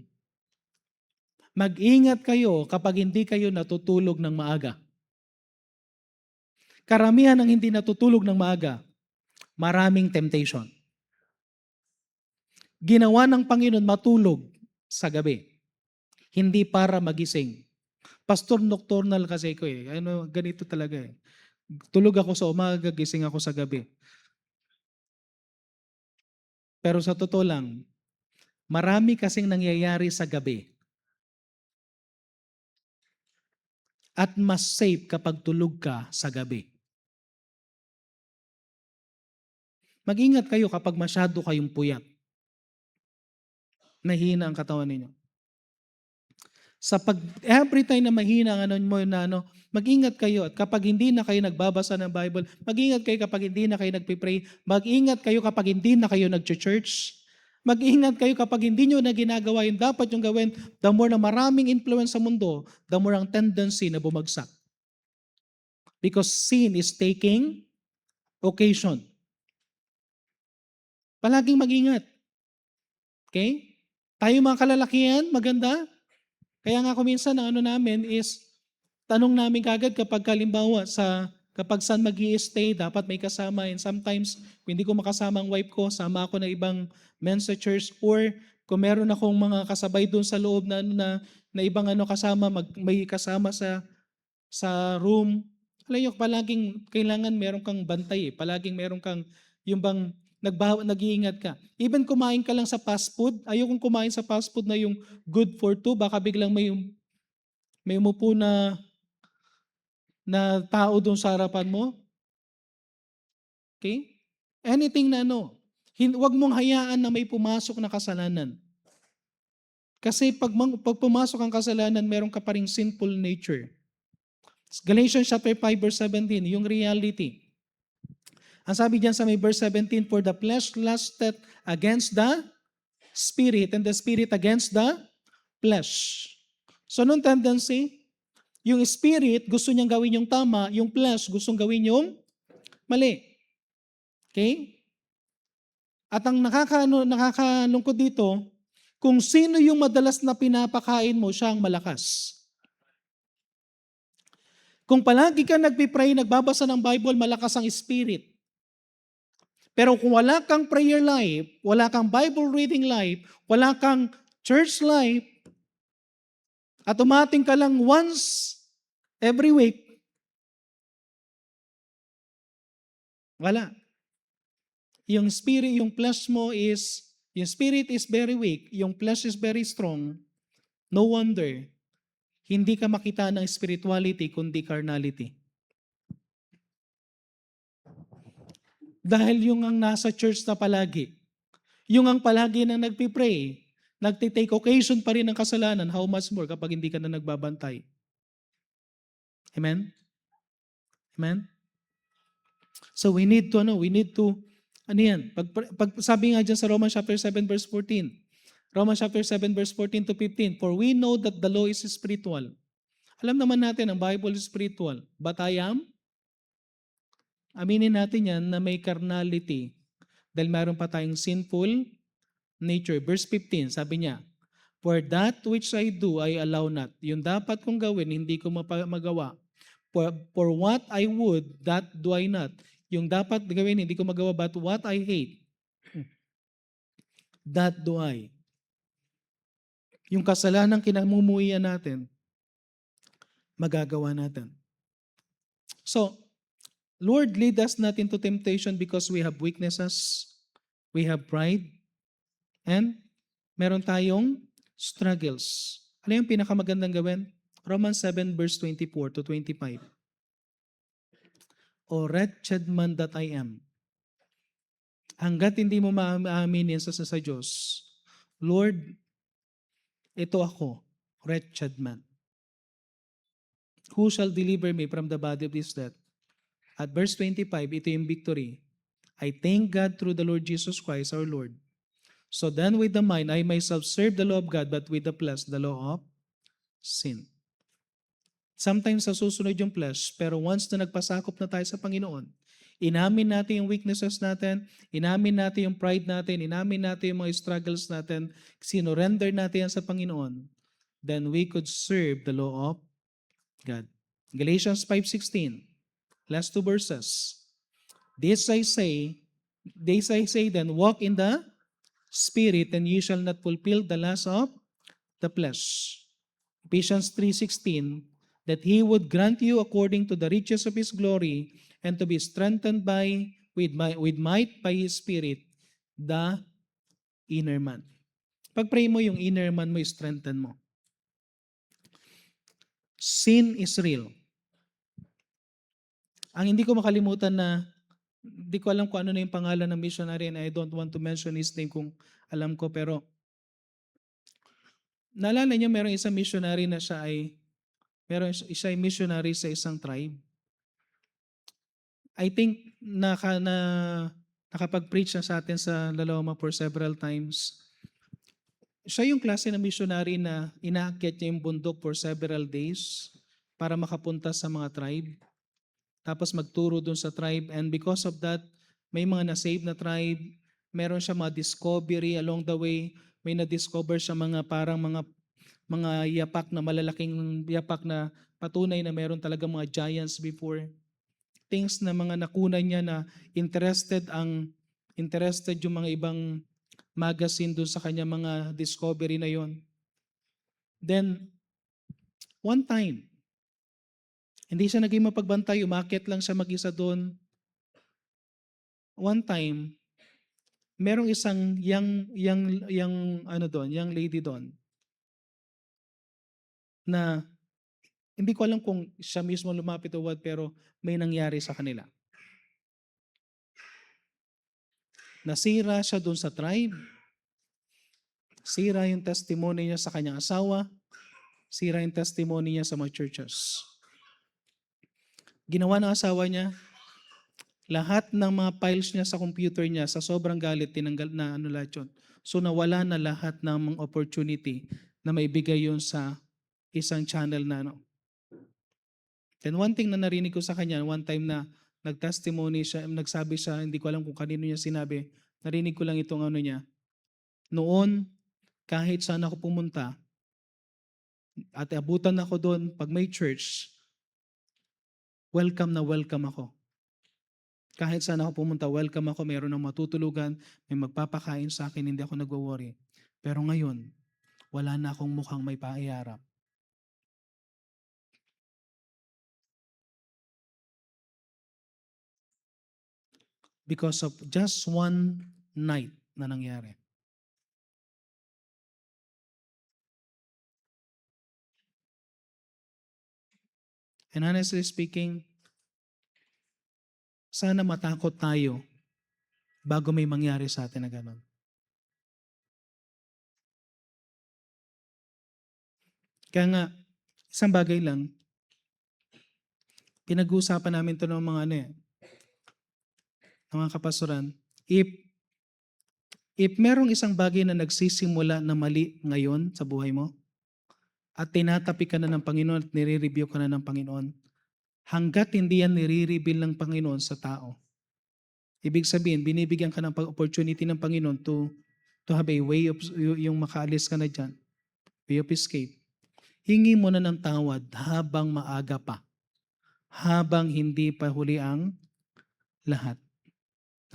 S1: mag-ingat kayo kapag hindi kayo natutulog ng maaga. Karamihan ng hindi natutulog ng maaga, maraming temptation. Ginawa ng Panginoon matulog sa gabi, hindi para magising. Pastor nocturnal kasi ko ganito talaga Tulog ako sa umaga, gising ako sa gabi. Pero sa totoo lang, marami kasing nangyayari sa gabi. At mas safe kapag tulog ka sa gabi. Mag-ingat kayo kapag masyado kayong puyat. Mahina ang katawan ninyo. Every time na mahina ang mag-ingat kayo. At kapag hindi na kayo nagbabasa ng Bible, mag-ingat kayo kapag hindi na kayo nagpipray, mag-ingat kayo kapag hindi na kayo nag-church, mag-ingat kayo kapag hindi nyo na ginagawa yung dapat yung gawin. The more na maraming influence sa mundo, the more ang tendency na bumagsak. Because sin is taking occasion. Palaging mag-ingat. Okay? Tayo mga kalalakihan, maganda. Kaya nga kuminsan ang namin is, tanong namin kagad kapag kalimbawa kapag saan mag-i-stay, dapat may kasama. And sometimes, kung hindi ko makasama ang wife ko, sama ako ng ibang men sa church, or kung meron akong mga kasabay doon sa loob na ibang kasama, may kasama sa room. Alam nyo, palaging kailangan meron kang bantay palaging meron kang yung bang nag-iingat ka. Even kumain ka lang sa fast food, ayokong kumain sa fast food na yung good for two, baka biglang may umupo na tao doon sa harapan mo. Okay? Anything na huwag mong hayaan na may pumasok na kasalanan. Kasi pag pumasok ang kasalanan, meron ka pa ring sinful nature. Galatians chapter 5 verse 17, yung reality. Ang sabi diyan sa may verse 17, for the flesh lusteth against the spirit, and the spirit against the flesh. So nung tendency, yung spirit gusto niyang gawin yung tama, yung flesh gustong gawin yung mali. Okay? At ang nakakalungkot dito, kung sino yung madalas na pinapakain mo, siya ang malakas. Kung palagi ka nagpipray, nagbabasa ng Bible, malakas ang spirit. Pero kung wala kang prayer life, wala kang Bible reading life, wala kang church life, at umating ka lang once every week, wala. Yung spirit, yung flesh mo yung spirit is very weak, yung flesh is very strong, no wonder, hindi ka makita ng spirituality kundi carnality. Dahil yung ang nasa church na palagi, yung ang palagi na nagpipray, nagtitake occasion pa rin ng kasalanan, how much more kapag hindi ka na nagbabantay. Amen? Amen? So we need to, sabi nga dyan sa Romans chapter 7 verse 14, Romans chapter 7 verse 14 to 15, for we know that the law is spiritual. Alam naman natin, ang Bible is spiritual. But aminin natin yan na may carnality dahil mayroon pa tayong sinful nature. Verse 15, sabi niya, for that which I do, I allow not. Yung dapat kong gawin, hindi ko magawa. For what I would, that do I not. Yung dapat gawin, hindi ko magawa, but what I hate, that do I. Yung kasalanan kinamumuhian natin, magagawa natin. So, Lord, lead us not into temptation because we have weaknesses, we have pride, and meron tayong struggles. Ano yung pinakamagandang gawin? Romans 7 verse 24 to 25. O wretched man that I am, hanggat hindi mo maaminin sa Diyos, Lord, ito ako, wretched man. Who shall deliver me from the body of this death? At verse 25, ito yung victory. I thank God through the Lord Jesus Christ our Lord. So then with the mind, I myself serve the law of God, but with the flesh, the law of sin. Sometimes nasusunod yung flesh, pero once na nagpasakop na tayo sa Panginoon, inamin natin yung weaknesses natin, inamin natin yung pride natin, inamin natin yung mga struggles natin, sinurrender natin yan sa Panginoon, then we could serve the law of God. Galatians 5:16, last two verses. This I say then, walk in the Spirit, and you shall not fulfill the lust of the flesh. Ephesians 3:16, that He would grant you according to the riches of His glory, and to be strengthened with might by His Spirit, the inner man. Pag-pray mo, yung inner man mo, strengthen mo. Sin is real. Ang hindi ko makalimutan na, hindi ko alam kung ano na yung pangalan ng missionary, and I don't want to mention his name kung alam ko, pero naalala niyo merong isang missionary na siya ay missionary sa isang tribe. I think nakapag-preach na sa atin sa Laloma for several times. Siya yung klase ng missionary na inaakyat niya yung bundok for several days para makapunta sa mga tribe. Tapos magturo dun sa tribe, and because of that, may mga na-save na tribe, meron siya mga discovery along the way, may na-discover siya parang mga yapak na malalaking yapak na patunay na meron talaga mga giants before. Things na mga nakunan niya na interested yung mga ibang magazine dun sa kanya mga discovery na yon. Then, one time, hindi siya naging mapagbantay, umakyat lang siya mag-isa doon. One time, merong isang young lady doon na hindi ko alam kung siya mismo lumapit o what, pero may nangyari sa kanila. Nasira siya doon sa tribe. Sira yung testimony niya sa kanyang asawa. Sira yung testimony niya sa mga churches. Ginawa ng asawa niya, lahat ng mga files niya sa computer niya, sa sobrang galit, tinanggal na lahat yun. So nawala na lahat ng mga opportunity na maibigay yun sa isang channel na Then one thing na narinig ko sa kanya, one time na nagtestimony siya, nagsabi siya, hindi ko alam kung kanino niya sinabi, narinig ko lang itong niya. Noon, kahit saan ako pumunta, at abutan ako doon, pag may church, welcome na welcome ako. Kahit saan ako pumunta, welcome ako, meron ng matutulugan, may magpapakain sa akin, hindi ako nagwo-worry. Pero ngayon, wala na akong mukhang may pahiharap. Because of just one night na nangyari. And honestly speaking, sana matakot tayo bago may mangyari sa atin na gano'n. Kaya nga, isang bagay lang, pinag-uusapan namin ito ng mga ng mga kapastoran. If merong isang bagay na nagsisimula na mali ngayon sa buhay mo, at tinatapi ka na ng Panginoon at nire-review ka na ng Panginoon, hanggat hindi yan nire-reveal ng Panginoon sa tao. Ibig sabihin, binibigyan ka ng opportunity ng Panginoon to have a way of, yung makaalis ka na dyan, way of escape. Hingi mo na ng tawad habang maaga pa, habang hindi pa huli ang lahat.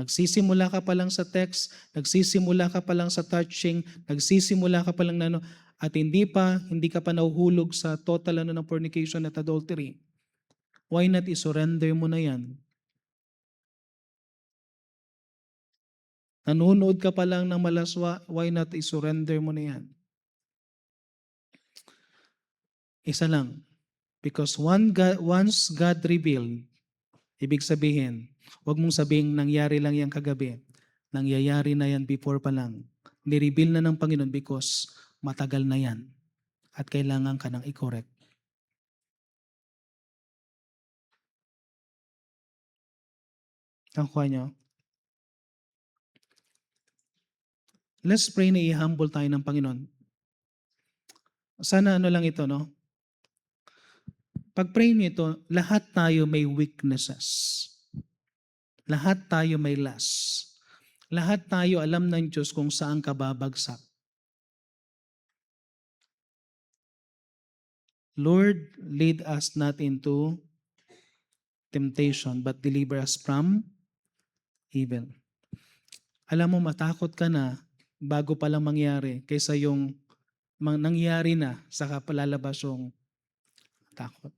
S1: Nagsisimula ka pa lang sa text, nagsisimula ka pa lang sa touching, nagsisimula ka pa lang na at hindi ka pa nahuhulog sa total ng fornication at adultery, why not isurrender mo na yan? Nanonood ka pa lang ng malaswa, why not isurrender mo na yan? Isa lang. Because once God revealed, ibig sabihin, huwag mong sabihing nangyari lang yan kagabi. Nangyayari na yan before pa lang. Ni-reveal na ng Panginoon because matagal na yan. At kailangan ka nang i-correct. Nakuha nyo? Let's pray na i-humble tayo ng Panginoon. Sana lang ito, no? Pag-pray nyo ito, lahat tayo may weaknesses. Lahat tayo may lust. Lahat tayo alam ng Diyos kung saan ka babagsak. Lord, lead us not into temptation, but deliver us from evil. Alam mo, matakot ka na bago pa lang mangyari kaysa yung nangyari na saka palalabas yung takot.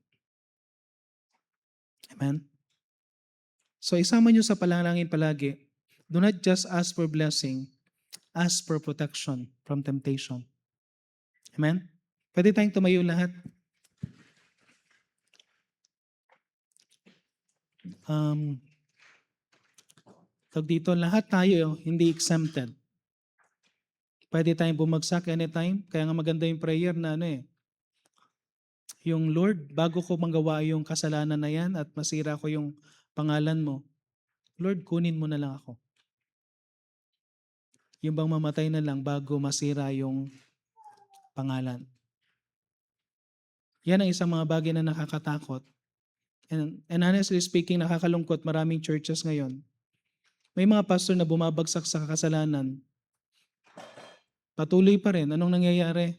S1: Amen? So isama nyo sa panalangin palagi, do not just ask for blessing, ask for protection from temptation. Amen? Pwede tayong tumayo lahat. Tag dito, lahat tayo hindi exempted. Pwede tayong bumagsak anytime. Kaya nga maganda yung prayer na yung Lord, bago ko magawa yung kasalanan na yan at masira ko yung pangalan mo, Lord, kunin mo na lang ako. Yung bang mamatay na lang bago masira yung pangalan. Yan ang isang mga bagay na nakakatakot. And honestly speaking, nakakalungkot maraming churches ngayon. May mga pastor na bumabagsak sa kasalanan. Patuloy pa rin. Anong nangyayari?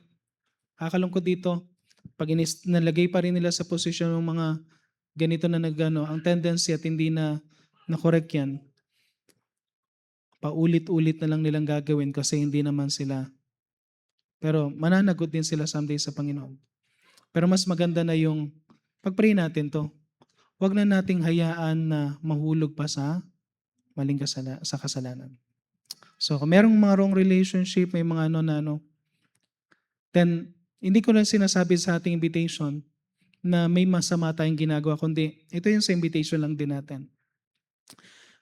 S1: Nakakalungkot dito. Pag nalagay pa rin nila sa posisyon ng mga ganito na ang tendency at hindi na correct yan, paulit-ulit na lang nilang gagawin kasi hindi naman sila. Pero mananagot din sila someday sa Panginoon. Pero mas maganda na yung pag-pray natin to. Huwag na nating hayaan na mahulog pa sa maling sa kasalanan. So kung merong mga wrong relationship, may mga then hindi ko lang sinasabi sa ating invitation na may masama tayong ginagawa, kundi ito yung sa invitation lang din natin.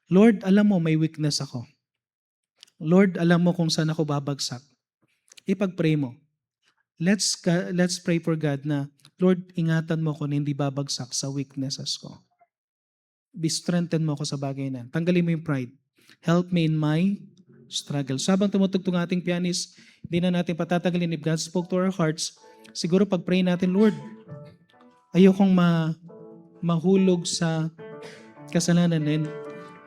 S1: Lord, alam mo may weakness ako. Lord, alam mo kung saan ako babagsak. Ipag-pray mo. Let's pray for God na, Lord, ingatan mo ko na hindi babagsak sa weaknesses ko. Be strengthen mo ako sa bagay na. Tanggalin mo yung pride. Help me in my struggle. So habang tumutugtog ang ating pianist, hindi na natin patatagalin. If God spoke to our hearts, siguro pag-pray natin, Lord, ayokong mahulog sa kasalanan. And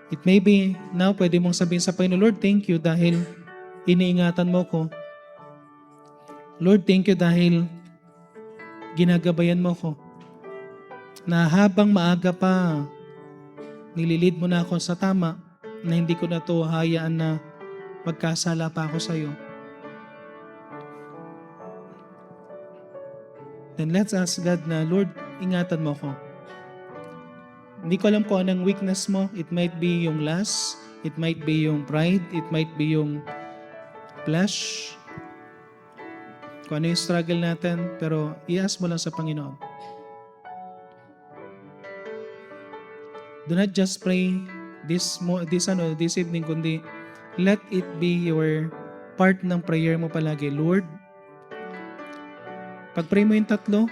S1: it may be now, pwede mong sabihin sa Panginoon, Lord, thank you dahil iniingatan mo ko. Lord, thank you dahil ginagabayan mo ko. Na habang maaga pa, nililid mo na ako sa tama, na hindi ko na to hayaan na magkasala pa ako sa iyo. Then let's ask God na, Lord, ingatan mo ko. Hindi ko alam kung anong weakness mo. It might be yung lust, it might be yung pride, it might be yung flesh. Kung ano yung struggle natin, pero i-ask mo lang sa Panginoon. Do not just pray this evening, kundi let it be your part ng prayer mo palagi. Lord, pag-pray mo yung tatlo,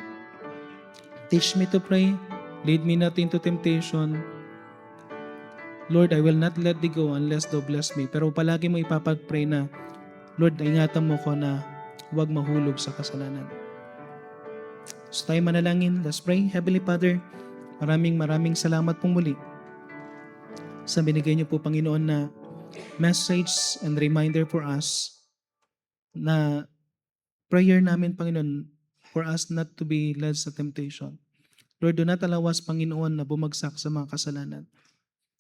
S1: teach me to pray, lead me not into temptation. Lord, I will not let thee go unless thou bless me. Pero palagi mo ipapag-pray na, Lord, ingatan mo ko na huwag mahulog sa kasalanan. So tayo manalangin. Let's pray. Heavenly Father, maraming salamat pong muli sa binigay niyo po, Panginoon, na message and reminder for us na prayer namin, Panginoon, for us not to be led sa temptation. Lord, do not allow us, Panginoon, na bumagsak sa mga kasalanan.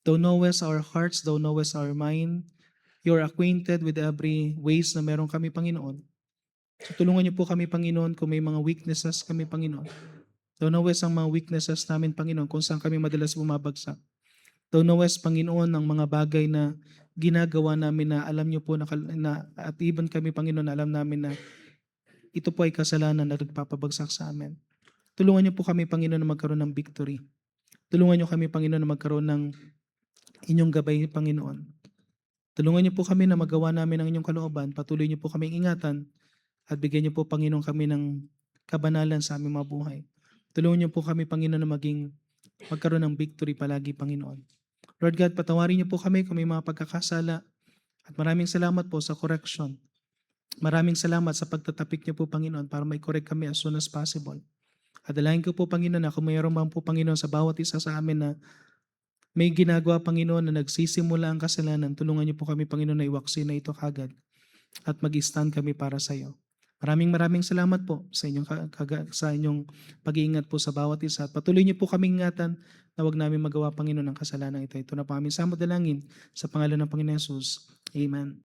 S1: Thou knowest our hearts, Thou knowest our mind. You're acquainted with every ways na meron kami, Panginoon. So tulungan niyo po kami, Panginoon, kung may mga weaknesses kami, Panginoon. Don't know ang mga weaknesses namin, Panginoon, kung saan kami madalas bumabagsak. Don't know Panginoon, ang mga bagay na ginagawa namin na alam niyo po na at even kami, Panginoon, alam namin na ito po ay kasalanan na nagpapabagsak sa amin. Tulungan niyo po kami, Panginoon, na magkaroon ng victory. Tulungan niyo kami, Panginoon, na magkaroon ng inyong gabay, Panginoon. Tulungan niyo po kami na magawa namin ang inyong kalooban. Patuloy niyo po kaming ingatan at bigyan niyo po, Panginoon, kami ng kabanalan sa aming mga buhay. Tulungan niyo po kami, Panginoon, na magkaroon ng victory palagi, Panginoon. Lord God, patawarin niyo po kami kung may mga pagkakasala at maraming salamat po sa correction. Maraming salamat sa pagtatapik niyo po, Panginoon, para may correct kami as soon as possible. At dalahin ko po, Panginoon, na kung mayroon man po, Panginoon, sa bawat isa sa amin na may ginagawa, Panginoon, na nagsisimula ang kasalanan, tulungan niyo po kami, Panginoon, na iwaksi na ito kagad at mag-stand kami para sa iyo. Maraming salamat po sa inyong pag-iingat po sa bawat isa. At patuloy niyo po kaming ingatan na wag namin magawa, Panginoon, ang kasalanan ito. Ito na po aming samot dalangin sa pangalan ng Panginoon Jesus. Amen.